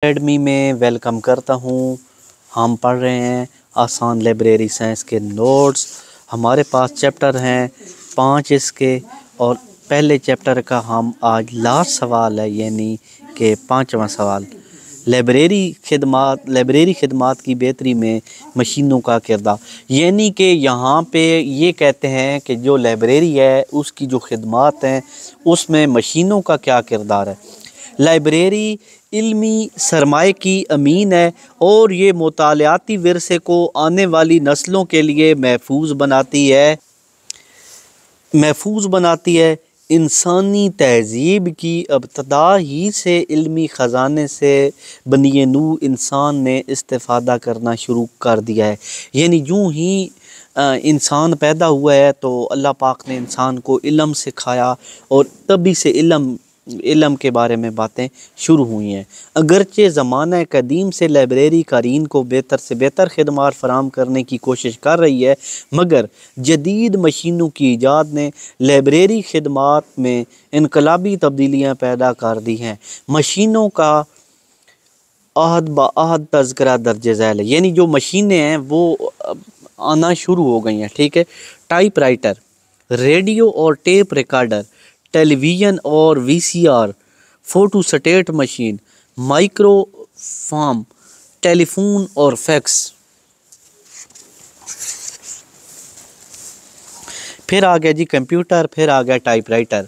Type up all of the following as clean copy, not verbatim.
Academy में welcome करता हूँ। हम पढ़ रहे हैं आसान लाइब्रेरी साइंस के नोट्स। हमारे पास चैप्टर हैं 5 इसके, और पहले चैप्टर का हम आज लास्ट सवाल है, यानी कि 5वां सवाल। लाइब्रेरी खिदमात की बेहतरी में मशीनों का किरदार। यानी कि यहाँ पे ये कहते हैं कि जो लाइब्रेरी है उसकी जो खिदमात हैं उसमें मशीनों का क्या किरदार है। लाइब्रेरी इल्मी सरमाए की अमीन है और ये मुतालियाती विरसे को आने वाली नस्लों के लिए महफूज बनाती है। इंसानी तहज़ीब की इब्तदा ही से इल्मी ख़जाने से बनी नू इंसान ने इस्तेफ़ादा करना शुरू कर दिया है। यानी यूँ ही इंसान पैदा हुआ है तो अल्लाह पाक ने इंसान को इल्म सिखाया और तभी से इल्म के बारे में बातें शुरू हुई हैं। अगरचे ज़माना कदीम से लाइब्रेरी कारीन को बेहतर से बेहतर खिदमात फराहम करने की कोशिश कर रही है, मगर जदीद मशीनों की ईजाद ने लाइब्रेरी खिदमात में इनकलाबी तब्दीलियाँ पैदा कर दी हैं। मशीनों का आहद ब आहद तज़किरा दर्ज झैल है, यानी जो मशीनें हैं वो आना शुरू हो गई हैं। ठीक है, टाइप राइटर, रेडियो और टेप रिकॉर्डर, टेलीविज़न और वीसीआर, फोटोस्टेट मशीन, माइक्रोफार्म, टेलीफोन और फैक्स। फिर आ गया जी कंप्यूटर, फिर आ गया टाइपराइटर।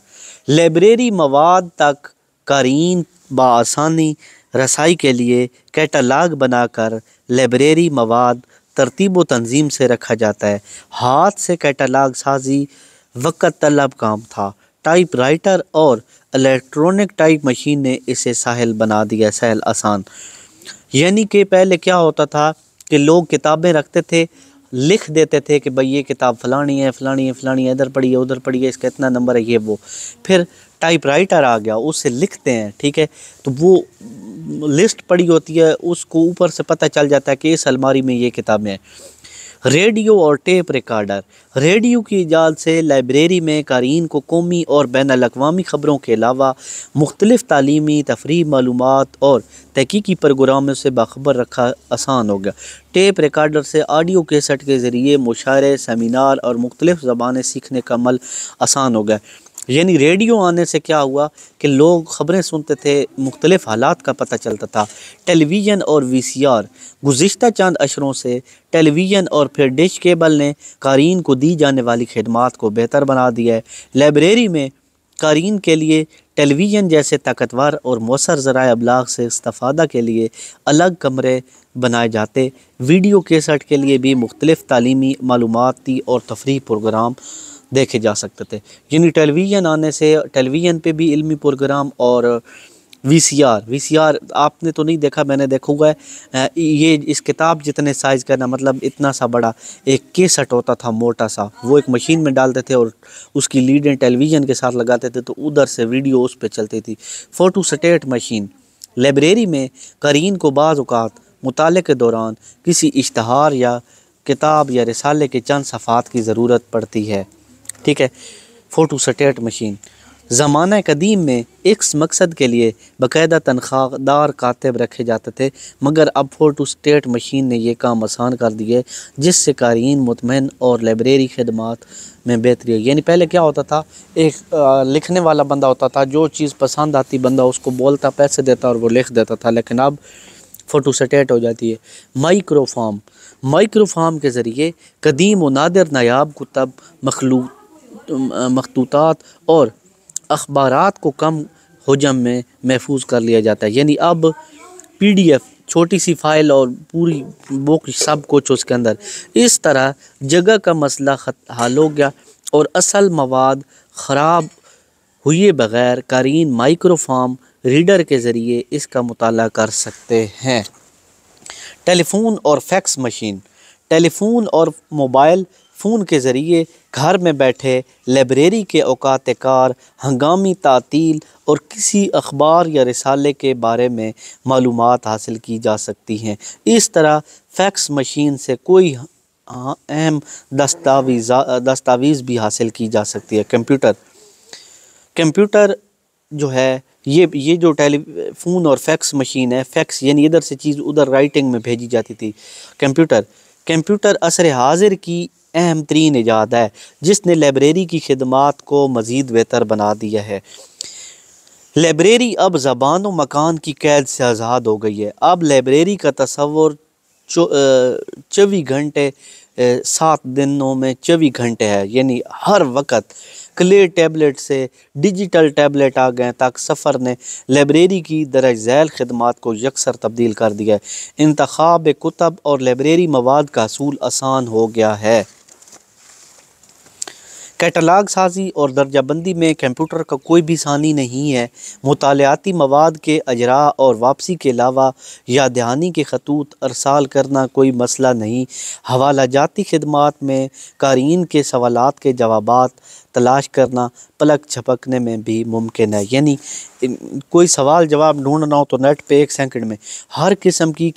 लाइब्रेरी मवाद तक कारीन बआसानी रसाई के लिए कैटलाग बनाकर लाइब्रेरी मवाद तरतीब व तंजीम से रखा जाता है। हाथ से कैटलाग साजी वक़्त तलब काम था। टाइपराइटर और इलेक्ट्रॉनिक टाइप मशीन ने इसे सहल बना दिया, सहल आसान। यानी कि पहले क्या होता था कि लोग किताबें रखते थे, लिख देते थे कि भाई ये किताब फ़लानी है, फ़लानी है, फ़लानी है, इधर पढ़िए उधर पढ़िए, इसका इतना नंबर है, ये वो। फिर टाइपराइटर आ गया, उससे लिखते हैं। ठीक है, तो वो लिस्ट पड़ी होती है, उसको ऊपर से पता चल जाता है कि इस अलमारी में ये किताबें हैं। रेडियो और टेप रिकॉर्डर। रेडियो की इजाज़त से लाइब्रेरी में कारीन को कौमी और बैनुल-अक़वामी ख़बरों के अलावा मुख्तलिफ़ तालीमी, तफरीही मालूमात और तहकीकी प्रोग्रामों से बाखबर रखा आसान हो गया। टेप रिकॉर्डर से ऑडियो कैसेट के ज़रिए मुशायरे, सेमिनार और मुख्तलिफ़ ज़बानें सीखने का अमल आसान हो गया। यानी रेडियो आने से क्या हुआ कि लोग ख़बरें सुनते थे, मुख्तलिफ़ हालात का पता चलता था। टेलीविज़न और वीसीआर। गुज़िश्ता चंद अशरों से टेलीविज़न और फिर डिश केबल ने कारीन को दी जाने वाली खिदमात को बेहतर बना दिया है। लाइब्रेरी में कारीन के लिए टेलीविज़न जैसे ताकतवर और मौसर ज़राए अबलाग से इस्तिफ़ादा के लिए अलग कमरे बनाए जाते। वीडियो कैसेट के लिए भी मुख्तलिफ़ तालीमी, मालूमाती और तफरीही प्रोग्राम देखे जा सकते थे। यानी टेलीविज़न आने से टेलीविज़न पे भी इल्मी प्रोग्राम, और वीसीआर आपने तो नहीं देखा, मैंने देखा हुआ है। ये इस किताब जितने साइज़ का ना, मतलब इतना सा बड़ा एक कैसेट होता था मोटा सा, वो एक मशीन में डालते थे और उसकी लीडें टेलीविज़न के साथ लगाते थे तो उधर से वीडियो उस पर चलती थी। Photostat machine. लाइब्रेरी में कारीन को बाज़ औक़ात मुताले के दौरान किसी इश्तहार या किताब या रिसाले के चंद सफ़ात की ज़रूरत पड़ती है। ठीक है, फोटोस्टेट मशीन। ज़माना कदीम में इस मकसद के लिए बाकायदा तनख्वाहदार कातिब रखे जाते थे, मगर अब फोटोस्टेट मशीन ने यह काम आसान कर दिया है, जिससे कारीन मुतमईन और लाइब्रेरी खिदमात में बेहतरी है। यानी पहले क्या होता था, एक लिखने वाला बंदा होता था, जो चीज़ पसंद आती बंदा उसको बोलता, पैसे देता और वो लिख देता था, लेकिन अब फोटोस्टेट हो जाती है। माइक्रोफार्म के ज़रिए कदीम व नादिर नायाब कुतब, मखतूतात और अखबारात को कम हजम में महफूज कर लिया जाता है। यानी अब पीडीएफ, छोटी सी फ़ाइल और पूरी बुक, सब कुछ उसके अंदर। इस तरह जगह का मसला हल हो गया और असल मवाद ख़राब हुए बग़ैर कारीन माइक्रोफार्म रीडर के ज़रिए इसका मुताला कर सकते हैं। टेलीफोन और फैक्स मशीन। टेलीफोन और मोबाइल फ़ोन के ज़रिए घर में बैठे लाइब्रेरी के औकात कार हंगामी तातील और किसी अखबार या रिसाले के बारे में मालूमात हासिल की जा सकती हैं। इस तरह फैक्स मशीन से कोई अहम दस्तावेज़ भी हासिल की जा सकती है। कंप्यूटर जो है ये जो टेलीफोन और फैक्स मशीन है, फैक्स यानी इधर से चीज़ उधर राइटिंग में भेजी जाती थी। कंप्यूटर कंप्यूटर असर हाजिर की अहम तरीन ईजाद है जिसने लाइब्रेरी की खिदमात को मज़ीद बेहतर बना दिया है। लाइब्रेरी अब ज़बान व मकान की कैद से आज़ाद हो गई है। अब लाइब्रेरी का तस्वुर 24 घंटे 7 दिनों में 24 घंटे है, यानी हर वक्त। क्ले टैबलेट से डिजिटल टैबलेट आ गए तक सफ़र ने लाइब्रेरी की दरज झैल खदमात को यकसर तब्दील कर दिया है। इंतखाब कुतब और लाइब्रेरी मवाद का असूल आसान हो गया है। कैटलाग साजी और दर्जाबंदी में कंप्यूटर का कोई भी सानी नहीं है। मुतालियाती मवाद के अजरा और वापसी के अलावा या दहानी के खतूत अरसाल करना कोई मसला नहीं। हवाला जाती खिदमात में क़ारीन के सवालात के जवाबात तलाश करना पलक झपकने में भी मुमकिन है। यानी कोई सवाल जवाब ढूंढना हो तो नेट पे 1 सेकंड में हर किस्म की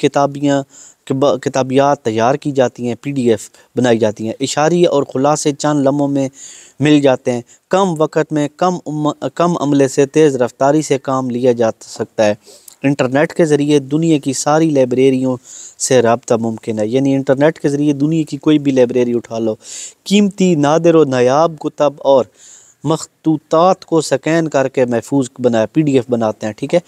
किताबियात तैयार की जाती हैं, PDF बनाई जाती हैं। इशारे और ख़ुलासे चंद लम्हों में मिल जाते हैं। कम वक़्त में कम अमले से तेज़ रफ्तारी से काम लिया जा सकता है। इंटरनेट के ज़रिए दुनिया की सारी लाइब्रेरियों से रब्ता मुमकिन है। यानी इंटरनेट के ज़रिए दुनिया की कोई भी लाइब्रेरी उठा लो, कीमती नादिर व नायाब कुतब और मखतूतात को स्कैन करके महफूज PDF बनाते हैं। ठीक है।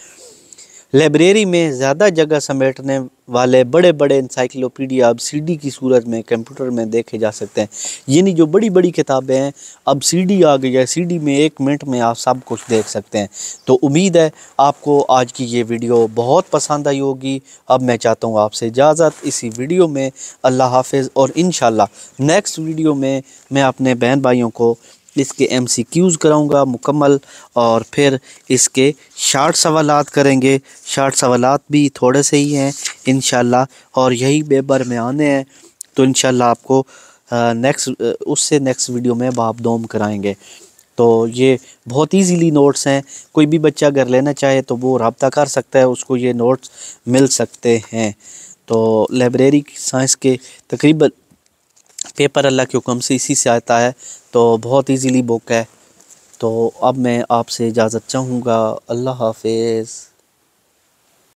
लाइब्रेरी में ज़्यादा जगह समेटने वाले बड़े बड़े इंसाइक्लोपीडिया अब CD की सूरत में कंप्यूटर में देखे जा सकते हैं। यानी जो बड़ी बड़ी किताबें हैं अब CD आ गई है, CD में 1 मिनट में आप सब कुछ देख सकते हैं। तो उम्मीद है आपको आज की ये वीडियो बहुत पसंद आई होगी। अब मैं चाहता हूँ आपसे इजाज़त इसी वीडियो में। अल्लाह हाफ़िज़। और इंशाल्लाह नेक्स्ट वीडियो में मैं अपने बहन भाइयों को इसके MCQs कराऊंगा मुकम्मल, और फिर इसके शार्ट सवालात करेंगे। शार्ट सवालात भी थोड़े से ही हैं इंशाल्लाह, और यही पेपर में आने हैं। तो इंशाल्लाह आपको नेक्स्ट वीडियो में बाप दोम कराएंगे। तो ये बहुत इजीली नोट्स हैं, कोई भी बच्चा अगर लेना चाहे तो वो रब्ता कर सकता है, उसको ये नोट्स मिल सकते हैं। तो लाइब्रेरी साइंस के तकरीबन पेपर अल्लाह के हुक्म से इसी से आता है, तो बहुत इजीली बुक है। तो अब मैं आपसे इजाज़त चाहूँगा। अल्लाह हाफ़िज़।